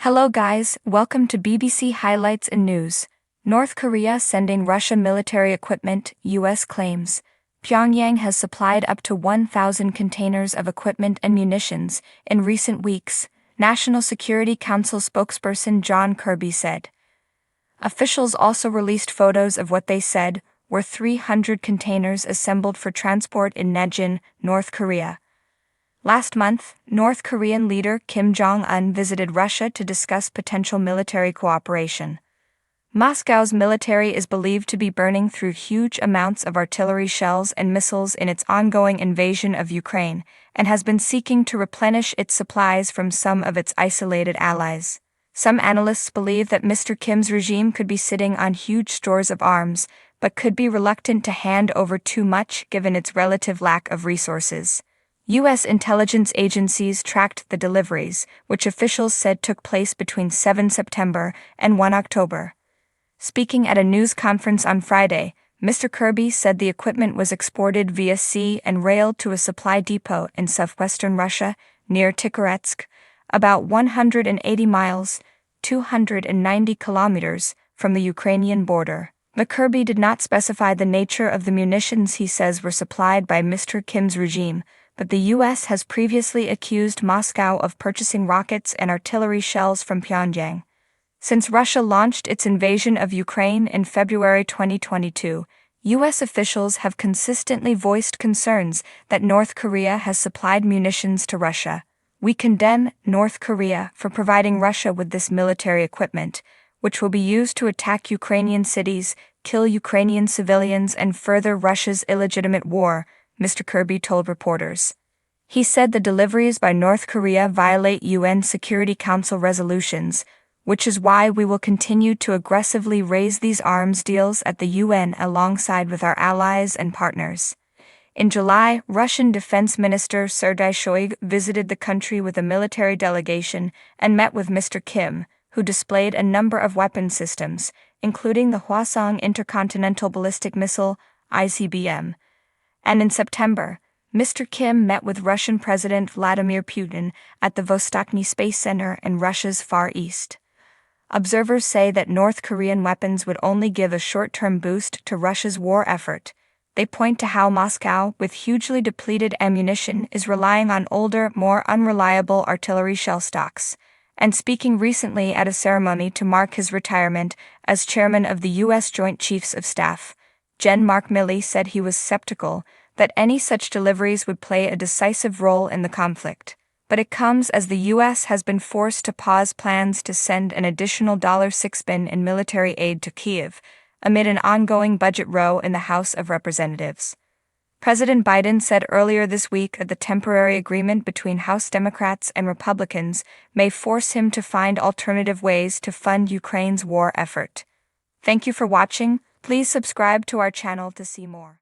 Hello guys, welcome to BBC Highlights and News. North Korea sending Russia military equipment, US claims. Pyongyang has supplied up to 1,000 containers of equipment and munitions in recent weeks, National Security Council spokesperson John Kirby said. Officials also released photos of what they said were 300 containers assembled for transport in Daejeon, North Korea. Last month, North Korean leader Kim Jong-un visited Russia to discuss potential military cooperation. Moscow's military is believed to be burning through huge amounts of artillery shells and missiles in its ongoing invasion of Ukraine, and has been seeking to replenish its supplies from some of its isolated allies. Some analysts believe that Mr. Kim's regime could be sitting on huge stores of arms, but could be reluctant to hand over too much given its relative lack of resources. U.S. intelligence agencies tracked the deliveries, which officials said took place between 7 September and 1 October. Speaking at a news conference on Friday, Mr. Kirby said the equipment was exported via sea and rail to a supply depot in southwestern Russia, near Tikhoretsk, about 180 miles, 290 kilometers, from the Ukrainian border. But Kirby did not specify the nature of the munitions he says were supplied by Mr. Kim's regime, but the U.S. has previously accused Moscow of purchasing rockets and artillery shells from Pyongyang. Since Russia launched its invasion of Ukraine in February 2022, U.S. officials have consistently voiced concerns that North Korea has supplied munitions to Russia. We condemn North Korea for providing Russia with this military equipment, which will be used to attack Ukrainian cities, kill Ukrainian civilians, and further Russia's illegitimate war, Mr. Kirby told reporters. He said the deliveries by North Korea violate UN Security Council resolutions, which is why we will continue to aggressively raise these arms deals at the UN alongside with our allies and partners. In July, Russian Defense Minister Sergei Shoigu visited the country with a military delegation and met with Mr. Kim, who displayed a number of weapon systems, including the Hwasong Intercontinental Ballistic Missile, ICBM. And in September, Mr. Kim met with Russian President Vladimir Putin at the Vostochny Space Center in Russia's Far East. Observers say that North Korean weapons would only give a short-term boost to Russia's war effort. They point to how Moscow, with hugely depleted ammunition, is relying on older, more unreliable artillery shell stocks. And speaking recently at a ceremony to mark his retirement as chairman of the U.S. Joint Chiefs of Staff, Mark Milley said he was skeptical that any such deliveries would play a decisive role in the conflict. But it comes as the U.S. has been forced to pause plans to send an additional $6 billion in military aid to Kyiv, amid an ongoing budget row in the House of Representatives. President Biden said earlier this week that the temporary agreement between House Democrats and Republicans may force him to find alternative ways to fund Ukraine's war effort. Thank you for watching. Please subscribe to our channel to see more.